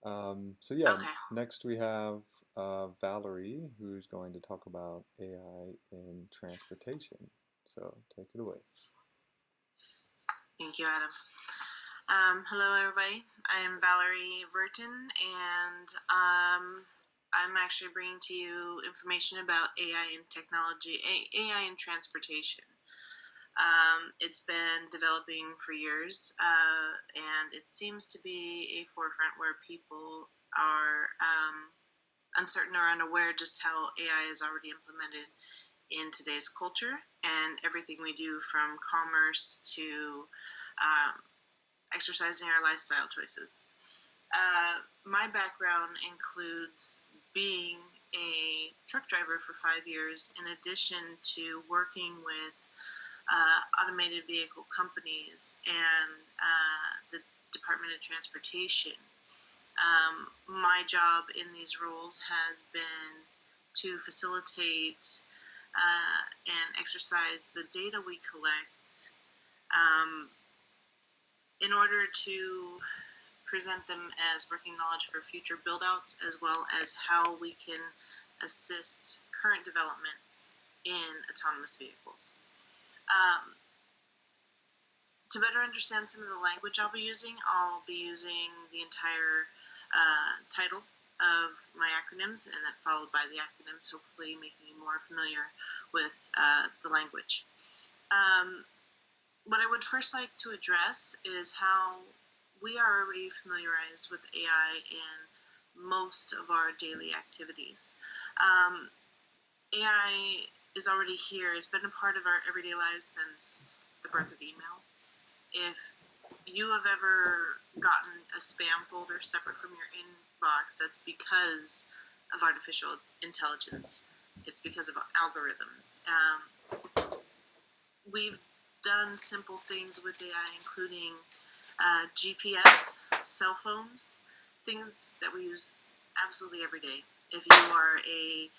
So yeah, Okay. next we have Valerie, who's going to talk about AI in transportation. So take it away. Thank you, Adam. Hello, everybody. I am Valerie Burton, and I'm actually bringing to you information about AI and technology, AI and transportation. It's been developing for years, and it seems to be a forefront where people are uncertain or unaware just how AI is already implemented in today's culture and everything we do from commerce to um, exercising our lifestyle choices. My background includes being a truck driver for 5 years, in addition to working with automated vehicle companies and the Department of Transportation. My job in these roles has been to facilitate and exercise the data we collect um, in order to present them as working knowledge for future build-outs, as well as how we can assist current development in autonomous vehicles. Um, to better understand some of the language I'll be using the entire title of my acronyms, and then followed by the acronyms, hopefully making you more familiar with the language. What I would first like to address is how we are already familiarized with AI in most of our daily activities. AI is already here. It's been a part of our everyday lives since the birth of email. If you have ever gotten a spam folder separate from your inbox, that's because of artificial intelligence. It's because of algorithms. We've done simple things with AI, including GPS, cell phones, things that we use absolutely every day. If you are a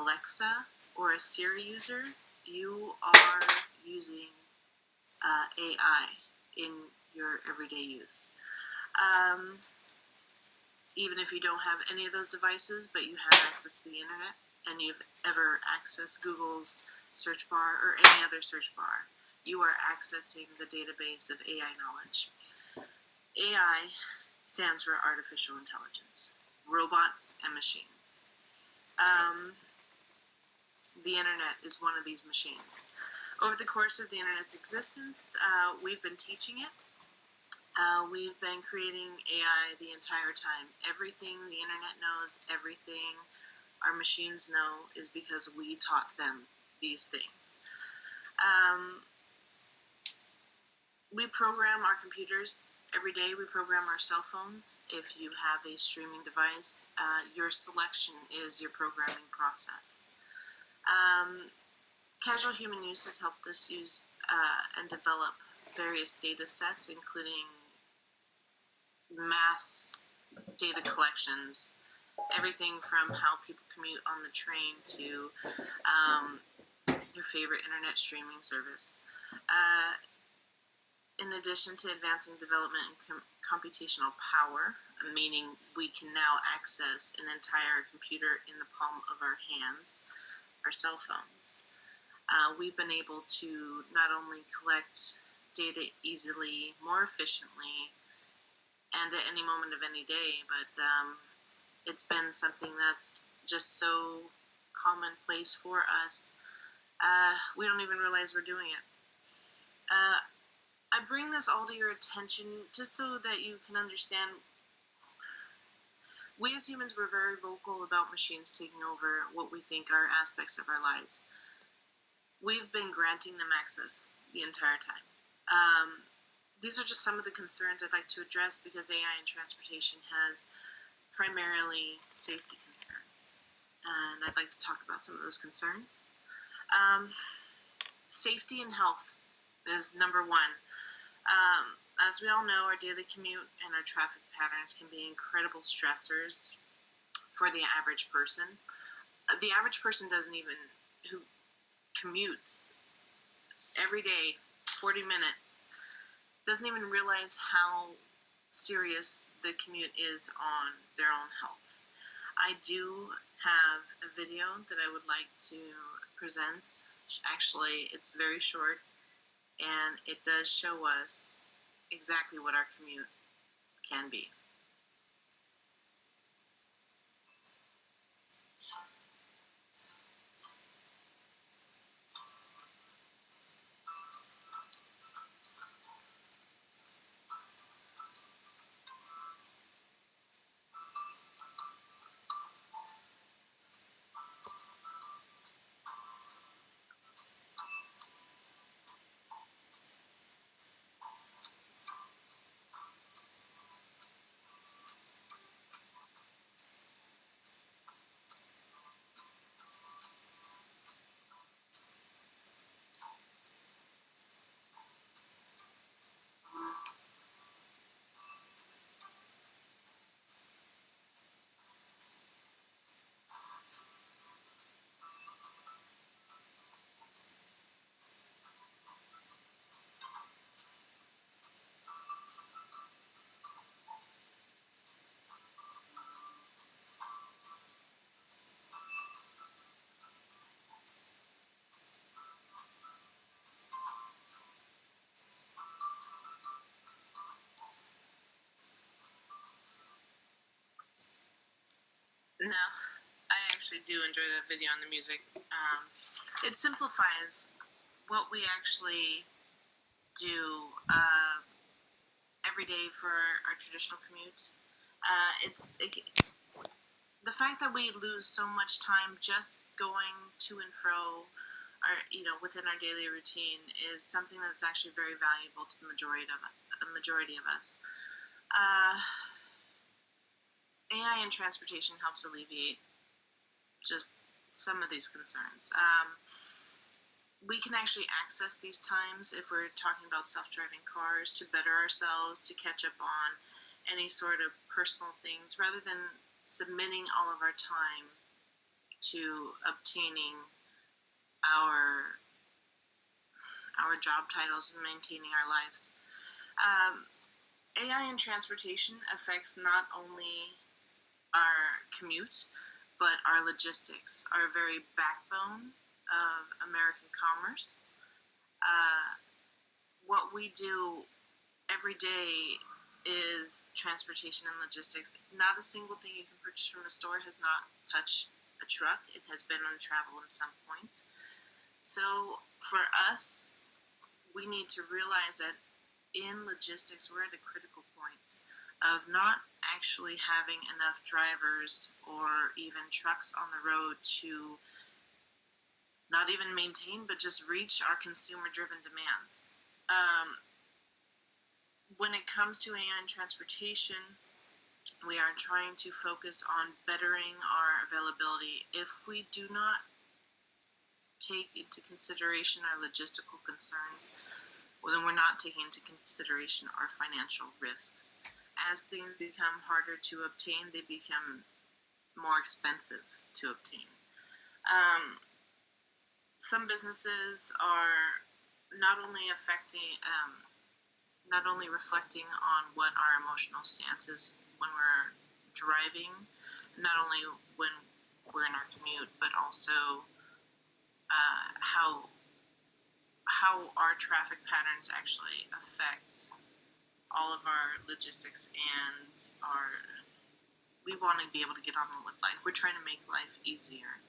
Alexa or a Siri user, you are using AI in your everyday use. Even if you don't have any of those devices, but you have access to the internet and you've ever accessed Google's search bar or any other search bar, you are accessing the database of AI knowledge. AI stands for artificial intelligence, robots and machines. The internet is one of these machines. Over the course of the internet's existence, we've been teaching it. We've been creating AI the entire time. Everything the internet knows, everything our machines know, is because we taught them these things. We program our computers every day. We program our cell phones. If you have a streaming device, your selection is your programming process. Casual human use has helped us use and develop various data sets, including mass data collections, everything from how people commute on the train to their favorite internet streaming service. In addition to advancing development in computational power, meaning we can now access an entire computer in the palm of our hands, our cell phones, we've been able to not only collect data easily, more efficiently, and at any moment of any day, but it's been something that's just so commonplace for us. We don't even realize we're doing it. I bring this all to your attention just so that you can understand. We as humans were very vocal about machines taking over what we think are aspects of our lives. We've been granting them access the entire time. These are just some of the concerns I'd like to address, because AI in transportation has primarily safety concerns. And I'd like to talk about some of those concerns. Safety and health is number one. As we all know, our daily commute and our traffic patterns can be incredible stressors for the average person. The average person who commutes every day 40 minutes, doesn't even realize how serious the commute is on their own health. I do have a video that I would like to present. Actually, it's very short, and it does show us exactly what our commute can be. No, I actually do enjoy that video on the music. It simplifies what we actually do every day for our traditional commute. The fact that we lose so much time just going to and fro, within our daily routine is something that's actually very valuable to the majority of us. AI in transportation helps alleviate just some of these concerns. We can actually access these times if we're talking about self-driving cars to better ourselves, to catch up on any sort of personal things, rather than submitting all of our time to obtaining our job titles and maintaining our lives. AI in transportation affects not only our commute, but our logistics, our very backbone of American commerce. What we do every day is transportation and logistics. Not a single thing you can purchase from a store has not touched a truck. It has been on travel at some point. So for us, we need to realize that in logistics, we're at a critical point of not actually having enough drivers or even trucks on the road to not even maintain, but just reach our consumer-driven demands. When it comes to AI and transportation, we are trying to focus on bettering our availability. If we do not take into consideration our logistical concerns, well, then we're not taking into consideration our financial risks. As things become harder to obtain, they become more expensive to obtain. Some businesses are not only reflecting on what our emotional stance is when we're driving, not only when we're in our commute, but also how our traffic patterns actually affect all of our logistics, and we want to be able to get on with life. We're trying to make life easier.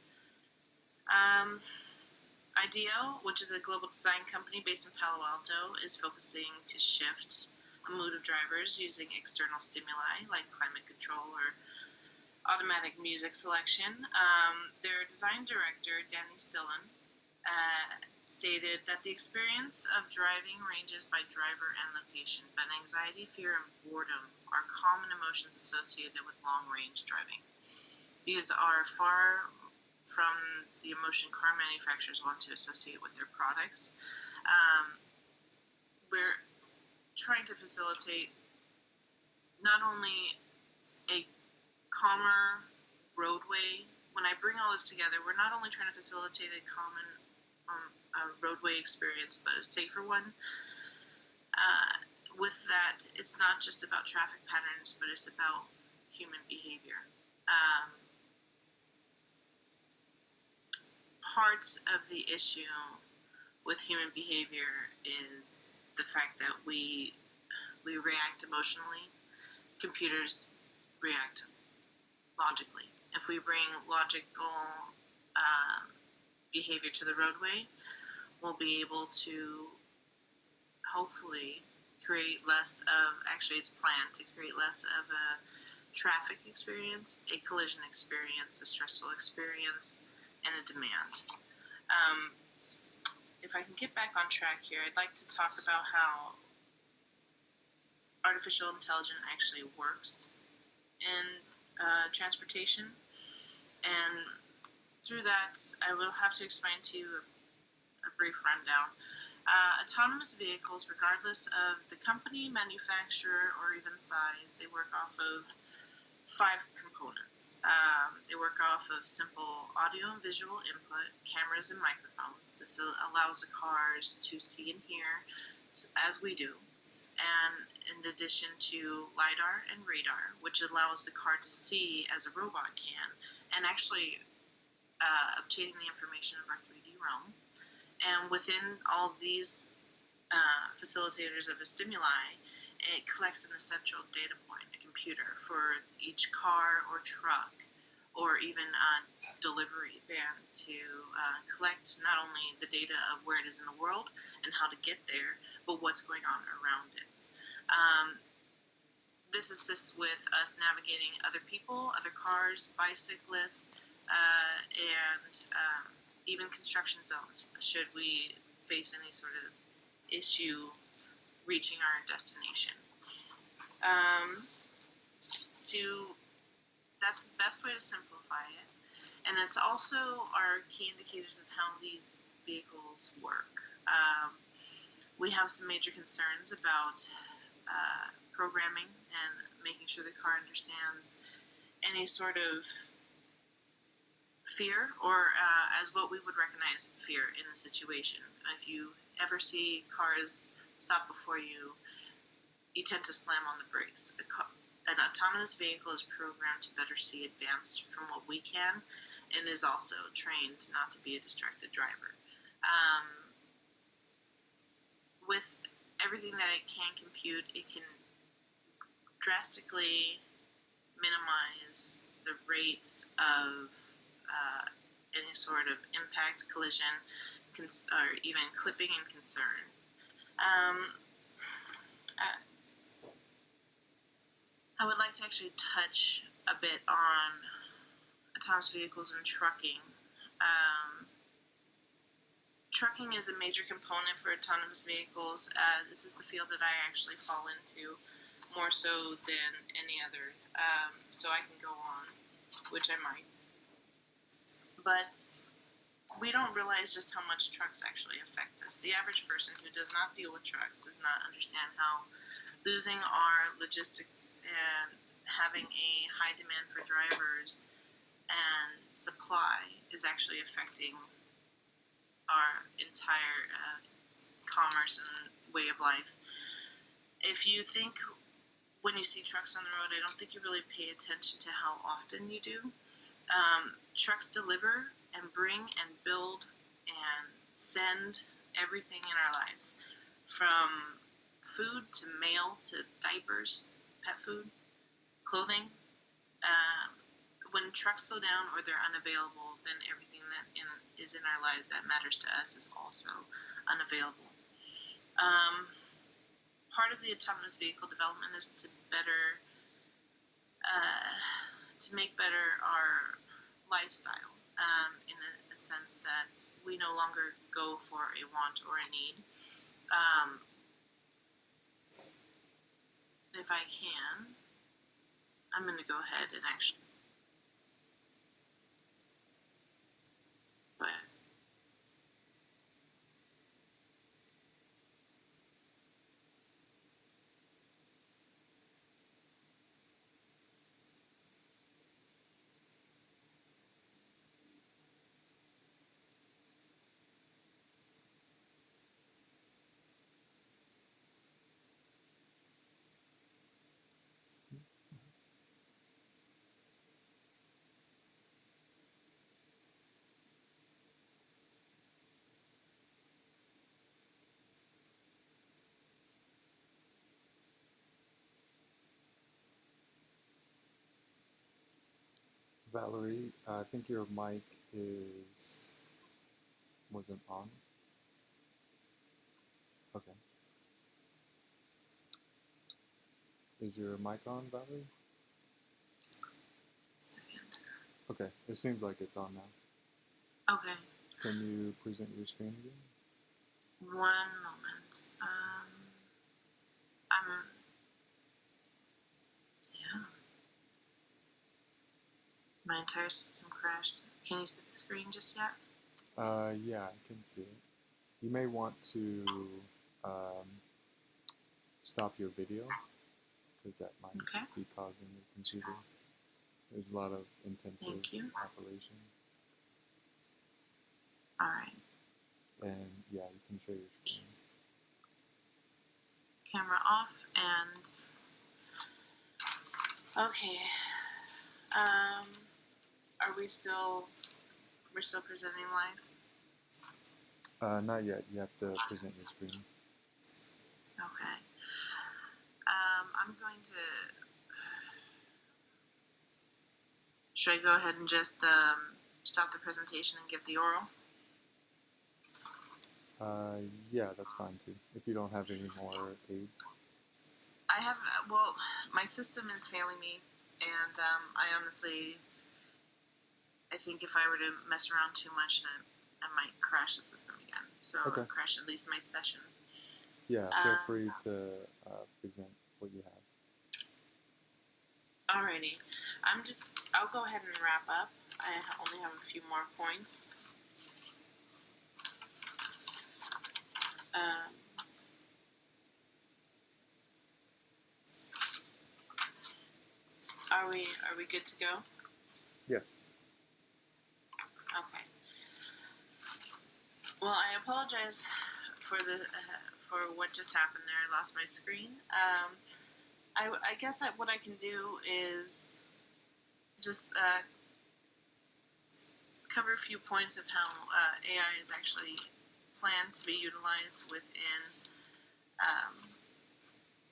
IDEO, which is a global design company based in Palo Alto, is focusing to shift the mood of drivers using external stimuli like climate control or automatic music selection. Their design director, Danny Stillen, stated that the experience of driving ranges by driver and location, but anxiety, fear, and boredom are common emotions associated with long-range driving. These are far from the emotion car manufacturers want to associate with their products. We're trying to facilitate not only a calmer roadway. When I bring all this together, we're not only trying to facilitate a common roadway experience, but a safer one. with that, it's not just about traffic patterns, but it's about human behavior. Parts of the issue with human behavior is the fact that we react emotionally. Computers react logically. If we bring logical behavior to the roadway, we'll be able to hopefully create less of, actually it's planned to create less of a traffic experience, a collision experience, a stressful experience, and a demand. If I can get back on track here, I'd like to talk about how artificial intelligence actually works in transportation. And through that, I will have to explain to you a brief rundown. Autonomous vehicles, regardless of the company, manufacturer, or even size, they work off of 5 components. They work off of simple audio and visual input, cameras and microphones. This allows the cars to see and hear as we do. And in addition to LiDAR and radar, which allows the car to see as a robot can, and actually obtaining the information of our 3D realm. And within all these facilitators of a stimuli, it collects an essential data point, a computer, for each car or truck or even a delivery van to collect not only the data of where it is in the world and how to get there, but what's going on around it. This assists with us navigating other people, other cars, bicyclists, and even construction zones, should we face any sort of issue reaching our destination. That's the best way to simplify it. And it's also our key indicators of how these vehicles work. We have some major concerns about programming and making sure the car understands any sort of fear, or as what we would recognize fear in the situation. If you ever see cars stop before you, you tend to slam on the brakes. An autonomous vehicle is programmed to better see advanced from what we can, and is also trained not to be a distracted driver. With everything that it can compute, it can drastically minimize the rates of any sort of impact, collision, or even clipping and concern. I would like to actually touch a bit on autonomous vehicles and trucking. Trucking is a major component for autonomous vehicles. This is the field that I actually fall into more so than any other. So I can go on, which I might. But we don't realize just how much trucks actually affect us. The average person who does not deal with trucks does not understand how losing our logistics and having a high demand for drivers and supply is actually affecting our entire commerce and way of life. If you think when you see trucks on the road, I don't think you really pay attention to how often you do. Trucks deliver and bring and build and send everything in our lives, from food to mail to diapers, pet food, clothing. When trucks slow down or they're unavailable, then everything that is in our lives that matters to us is also unavailable. Part of the autonomous vehicle development is to make better our lifestyle, in a sense that we no longer go for a want or a need. If I can, I'm going to go ahead and actually. But Valerie, I think your mic wasn't on. Okay. Is your mic on, Valerie? Second. Okay, it seems like it's on now. Okay. Can you present your screen again? One moment. Yeah. My entire system crashed. Can you see the screen just yet? Yeah, I can see it. You may want to um, stop your video, because that might be causing your computer. There's a lot of intensive operations. Alright. And yeah, you can show your screen. Camera off and okay. We're still presenting live? Not yet. You have to present your screen. Okay. I'm going to. Should I go ahead and just stop the presentation and give the oral? Yeah, that's fine too. If you don't have any more aids. I have. Well, my system is failing me, and I think if I were to mess around too much, I might crash the system again. So crash at least my session. Yeah, feel free to present what you have. Alrighty. I'll go ahead and wrap up. I only have a few more points. Are we good to go? Yes. Okay. Well, I apologize for what just happened there. I lost my screen. I guess what I can do is just cover a few points of how AI is actually planned to be utilized within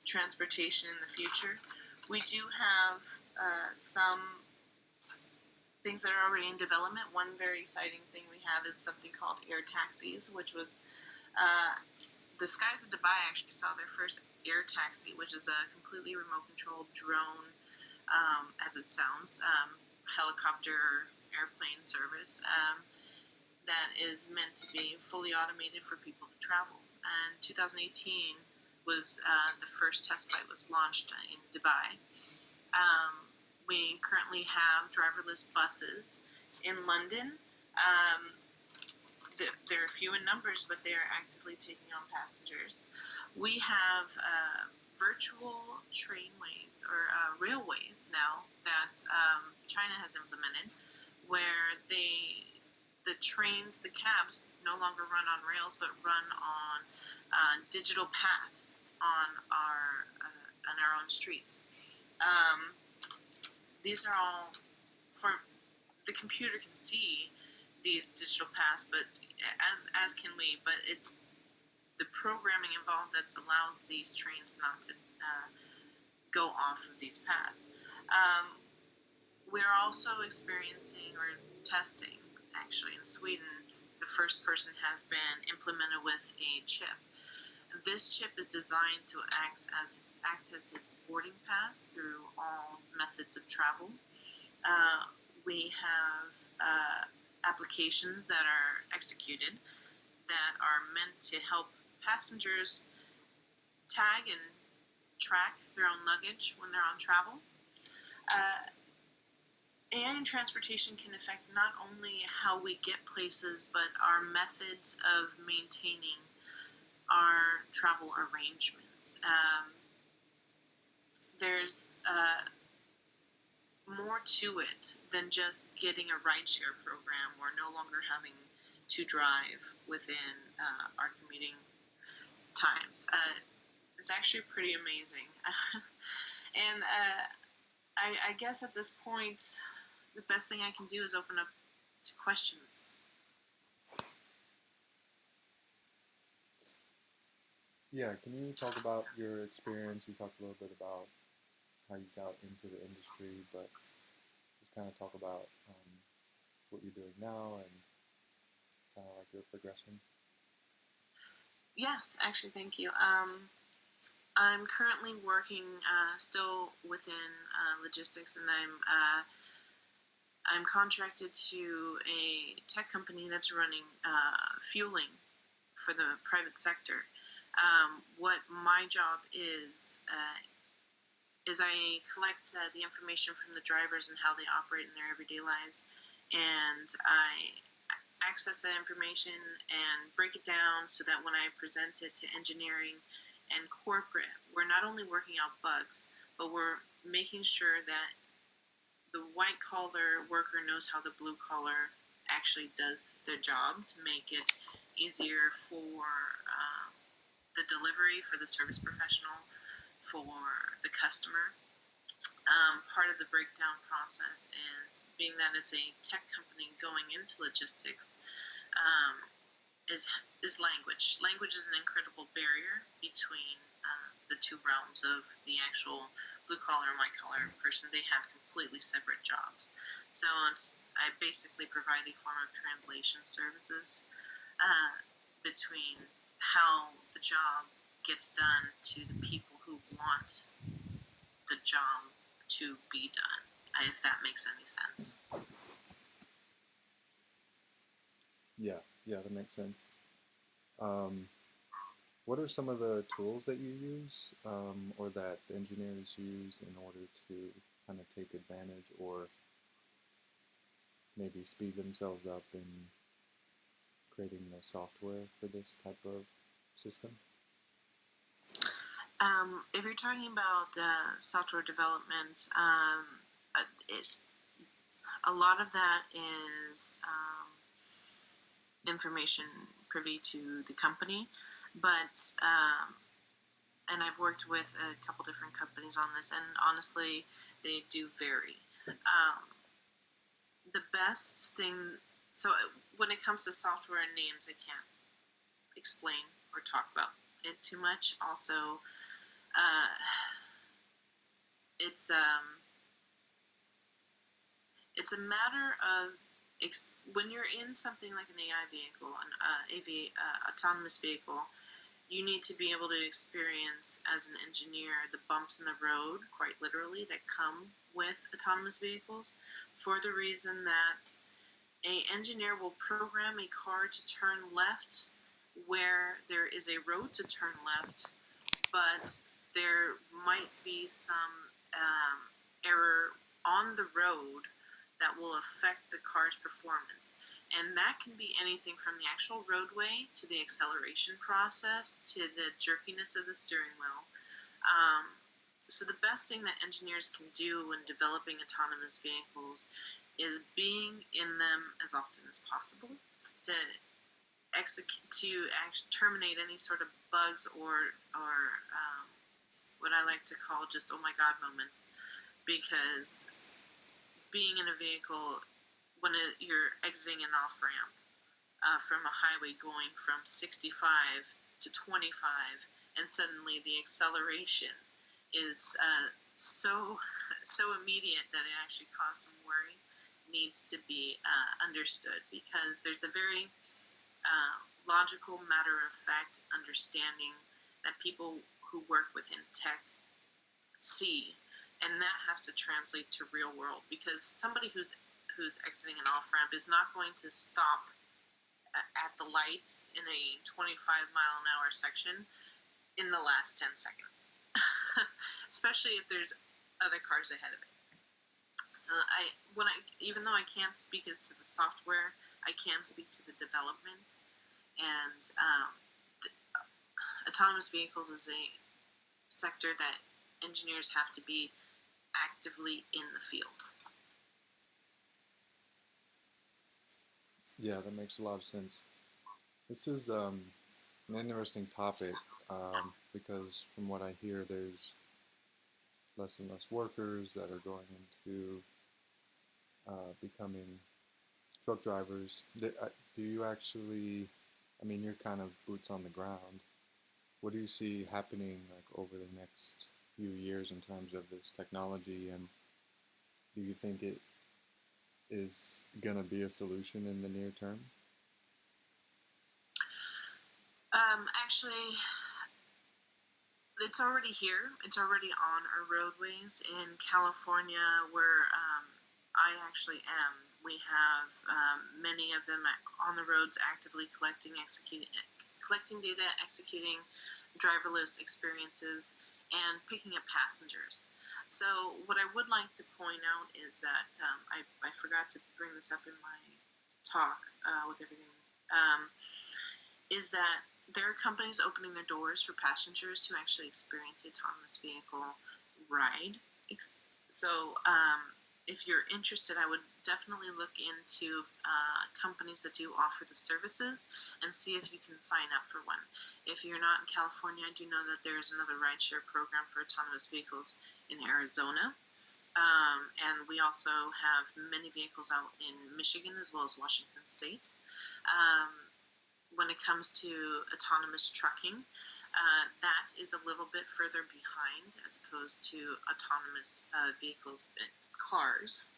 transportation in the future. We do have some things that are already in development. One very exciting thing we have is something called air taxis, which was the skies of Dubai actually saw their first air taxi, which is a completely remote controlled drone, as it sounds, helicopter airplane service that is meant to be fully automated for people to travel. And 2018 was the first test flight was launched in Dubai. We currently have driverless buses in London. They're few in numbers, but they are actively taking on passengers. We have virtual trainways or railways now that China has implemented, where the trains, the cabs, no longer run on rails, but run on digital pass on our own streets. These are all the computer can see these digital paths, but as can we. But it's the programming involved that allows these trains not to go off of these paths. We're also experiencing or testing, actually, in Sweden. The first person has been implemented with a chip. This chip is designed to act as his boarding pass through all methods of travel. We have applications that are executed that are meant to help passengers tag and track their own luggage when they're on travel. AI in transportation can affect not only how we get places, but our methods of maintaining our travel arrangements. There's more to it than just getting a rideshare program or no longer having to drive within our commuting times. It's actually pretty amazing. And I guess at this point, the best thing I can do is open up to questions. Yeah, can you talk about your experience? You talked a little bit about how you got into the industry, but just kind of talk about what you're doing now and kind of like your progression? Yes, actually, thank you. I'm currently working still within logistics, and I'm contracted to a tech company that's running fueling for the private sector. What my job is I collect the information from the drivers and how they operate in their everyday lives, and I access that information and break it down so that when I present it to engineering and corporate, we're not only working out bugs, but we're making sure that the white collar worker knows how the blue collar actually does their job to make it easier for the delivery, for the service professional, for the customer. Part of the breakdown process is, being that it's a tech company going into logistics, is language. Language is an incredible barrier between the two realms of the actual blue collar and white collar person. They have completely separate jobs. So I basically provide a form of translation services between how the job gets done to the people who want the job to be done, if that makes any sense. Yeah, that makes sense. What are some of the tools that you use or that the engineers use in order to kind of take advantage or maybe speed themselves up in creating the software for this type of system? If you're talking about software development, a lot of that is information privy to the company, but and I've worked with a couple different companies on this, and honestly, they do vary. The best thing, so when it comes to software and names, I can't explain or talk about it too much. Also, it's a matter of when you're in something like an AI vehicle, an autonomous vehicle, you need to be able to experience, as an engineer, the bumps in the road, quite literally, that come with autonomous vehicles, for the reason that an engineer will program a car to turn left where there is a road to turn left, but there might be some error on the road that will affect the car's performance. And that can be anything from the actual roadway to the acceleration process to the jerkiness of the steering wheel. So the best thing that engineers can do when developing autonomous vehicles is being in them as often as possible to terminate any sort of bugs or what I like to call just oh my god moments, because being in a vehicle when you're exiting an off-ramp from a highway going from 65 to 25, and suddenly the acceleration is so immediate that it actually causes some worry, needs to be understood, because there's a very logical, matter-of-fact understanding that people who work within tech see, and that has to translate to real world, because somebody who's exiting an off-ramp is not going to stop at the light in a 25-mile-an-hour section in the last 10 seconds, especially if there's other cars ahead of it. So even though I can't speak as to the software, I can speak to the development, and autonomous vehicles is a sector that engineers have to be actively in the field. Yeah, that makes a lot of sense. This is an interesting topic because from what I hear, there's less and less workers that are going into becoming truck drivers. Do you actually, I mean, you're kind of boots on the ground. What do you see happening like over the next few years in terms of this technology, and do you think it is going to be a solution in the near term? Actually, it's already here. It's already on our roadways in California, where I actually am. We have many of them on the roads actively collecting data, executing driverless experiences, and picking up passengers. So what I would like to point out is that I forgot to bring this up in my talk with everything, is that there are companies opening their doors for passengers to actually experience the autonomous vehicle ride. So if you're interested, I would definitely look into companies that do offer the services and see if you can sign up for one. If you're not in California, I do know that there is another rideshare program for autonomous vehicles in Arizona. And we also have many vehicles out in Michigan as well as Washington State. When it comes to autonomous trucking, that is a little bit further behind as opposed to autonomous vehicles, cars.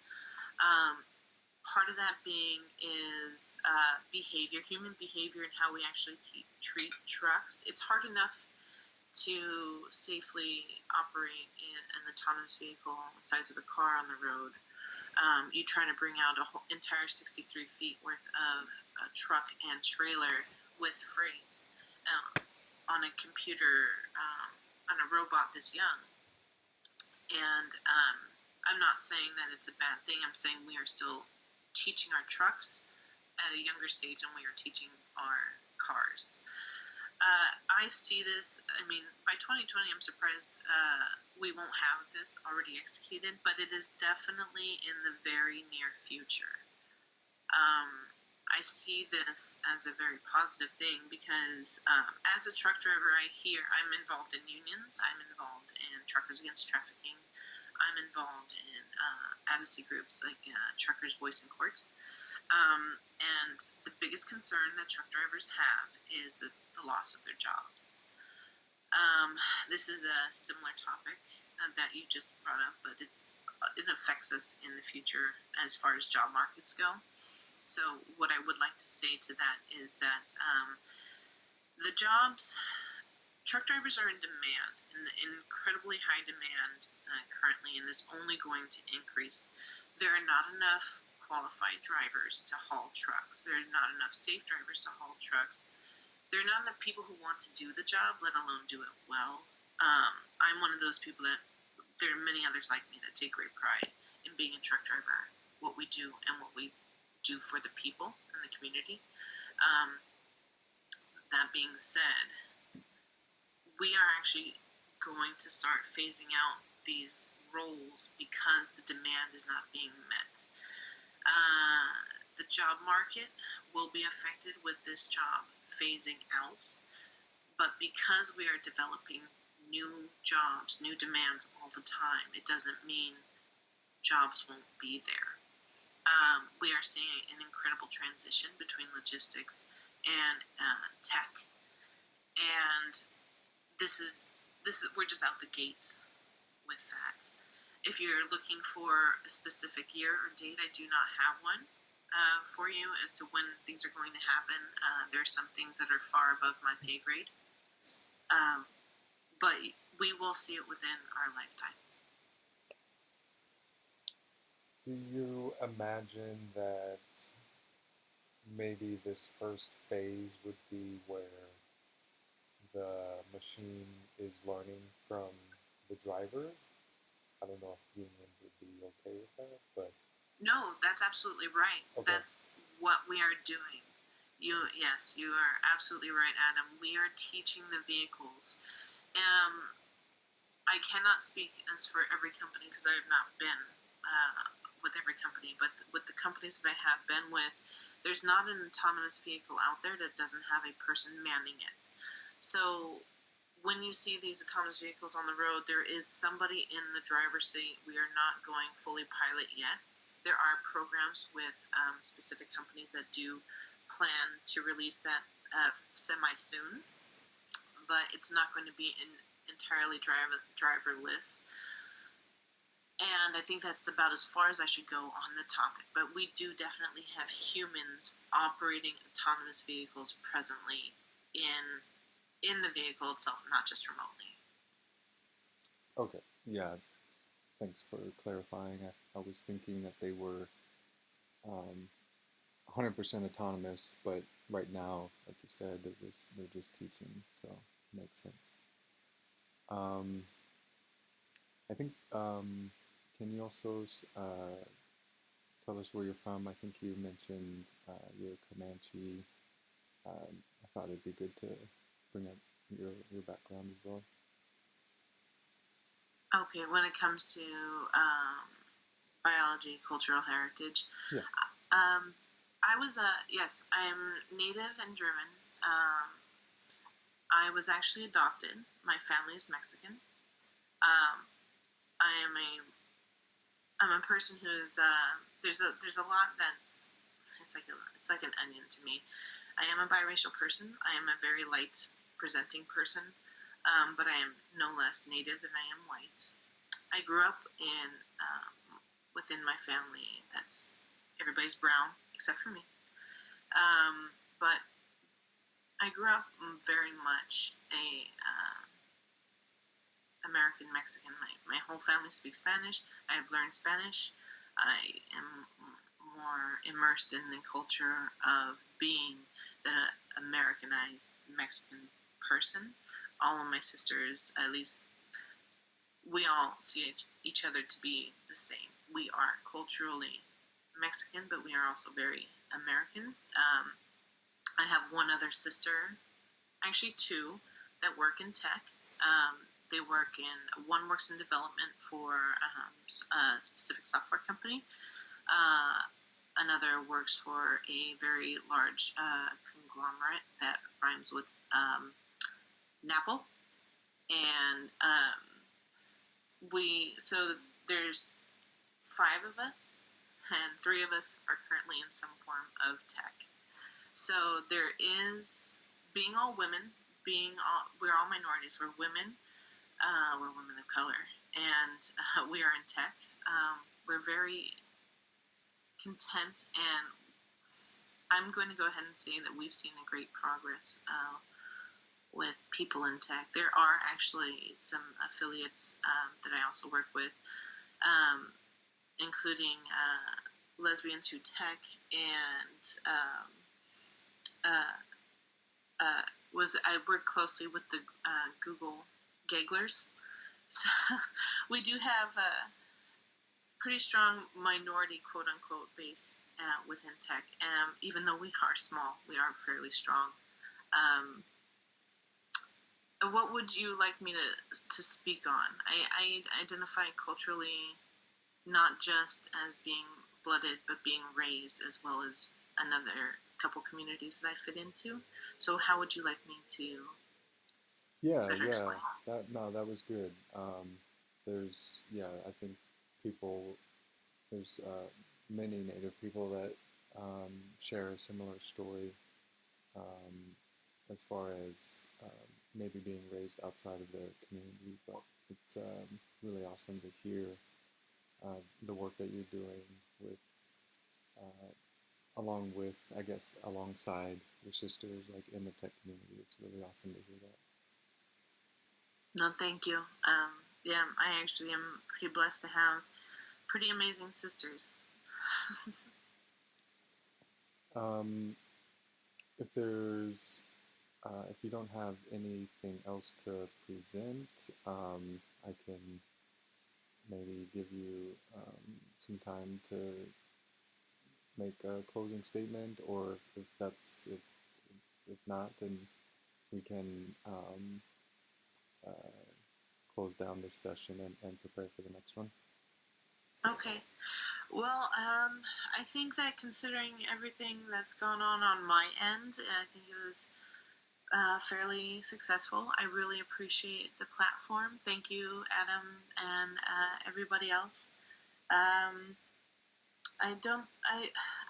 Part of that being is behavior, human behavior, and how we actually treat trucks. It's hard enough to safely operate an autonomous vehicle the size of a car on the road. You try to bring out a whole entire 63 feet worth of truck and trailer with freight on a computer, on a robot this young. And I'm not saying that it's a bad thing. I'm saying we are still teaching our trucks at a younger stage than we are teaching our cars. I see this, by 2020, I'm surprised we won't have this already executed, but it is definitely in the very near future. I see this as a very positive thing because as a truck driver, I'm involved in unions, I'm involved in Truckers Against Trafficking, I'm involved in advocacy groups like Truckers Voice in Court. And the biggest concern that truck drivers have is the loss of their jobs. This is a similar topic that you just brought up, but it affects us in the future as far as job markets go. So what I would like to say to that is that the jobs, truck drivers are in demand, in incredibly high demand currently, and this only going to increase. There are not enough qualified drivers to haul trucks. There are not enough safe drivers to haul trucks. There are not enough people who want to do the job, let alone do it well. I'm one of those people that there are many others like me that take great pride in being a truck driver, what we do and what we do for the people and the community. That being said, we are actually going to start phasing out these roles because the demand is not being met. The job market will be affected with this job phasing out, but because we are developing new jobs, new demands all the time, it doesn't mean jobs won't be there. We are seeing an incredible transition between logistics and tech, and this is we're just out the gates with that. If you're looking for a specific year or date, I do not have one for you as to when things are going to happen. There are some things that are far above my pay grade, but we will see it within our lifetime. Do you imagine that maybe this first phase would be where the machine is learning from the driver? I don't know if unions would be okay with that, but... No, that's absolutely right. Okay. That's what we are doing. Yes, you are absolutely right, Adam. We are teaching the vehicles. I cannot speak as for every company because I have not been with every company, but with the companies that I have been with, there's not an autonomous vehicle out there that doesn't have a person manning it. So when you see these autonomous vehicles on the road, there is somebody in the driver's seat. We are not going fully pilot yet. There are programs with specific companies that do plan to release that semi-soon, but it's not going to be entirely driverless. And I think that's about as far as I should go on the topic. But we do definitely have humans operating autonomous vehicles presently in the vehicle itself, not just remotely. Okay, yeah, thanks for clarifying. I was thinking that they were 100% autonomous, but right now, like you said, they're just teaching, so it makes sense. I think, can you also tell us where you're from? I think you mentioned you're Comanche. I thought it'd be good to bring up your background as well. Okay, when it comes to biology, cultural heritage, yeah. I was yes, I'm native and German. I was actually adopted. My family is Mexican. I'm a person who's there's a lot that's it's like an onion to me. I am a biracial person. I am a very light presenting person, but I am no less native than I am white. I grew up in within my family that's everybody's brown except for me. But I grew up very much a American Mexican. My whole family speaks Spanish. I've learned Spanish. I am more immersed in the culture of being the Americanized Mexican person. All of my sisters, at least, we all see each other to be the same. We are culturally Mexican, but we are also very American. I have one other sister, actually two, that work in tech. One works in development for a specific software company. Another works for a very large conglomerate that rhymes with Napple. And so there's 5 of us, and 3 of us are currently in some form of tech. So there is, being all women, we're all minorities. We're women of color, and we are in tech. We're very content, and I'm going to go ahead and say that we've seen a great progress with people in tech. There are actually some affiliates that I also work with, including Lesbians Who Tech, and I work closely with the Google Gagglers. So we do have a pretty strong minority, quote-unquote, base within tech. Even though we are small, we are fairly strong. What would you like me to speak on? I identify culturally not just as being blooded, but being raised, as well as another couple communities that I fit into. So how would you like me to explain? That was good. I think there's many Native people that share a similar story as far as maybe being raised outside of their community, but it's really awesome to hear the work that you're doing with alongside your sisters, like in the tech community. It's really awesome to hear that. No, thank you. Yeah, I actually am pretty blessed to have pretty amazing sisters. If you don't have anything else to present, I can maybe give you some time to make a closing statement, or if not, then we can close down this session and prepare for the next one. Okay. Well, I think that considering everything that's gone on my end, I think it was fairly successful. I really appreciate the platform. Thank you, Adam, and everybody else. I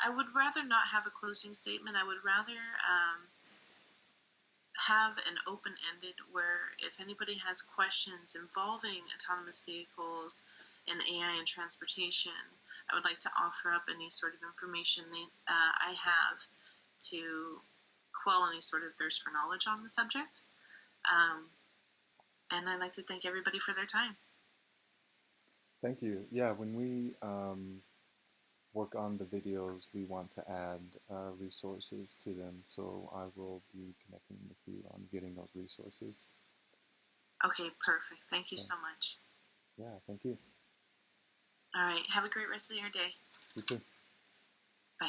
would rather not have a closing statement. I would rather have an open-ended where if anybody has questions involving autonomous vehicles in AI and transportation, I would like to offer up any sort of information that I have to quell any sort of thirst for knowledge on the subject. And I'd like to thank everybody for their time. Thank you. Yeah, when we work on the videos, we want to add resources to them, so I will be connecting with you on getting those resources. Okay, perfect. Thank you so much. Yeah, thank you. All right, have a great rest of your day. You too. Bye.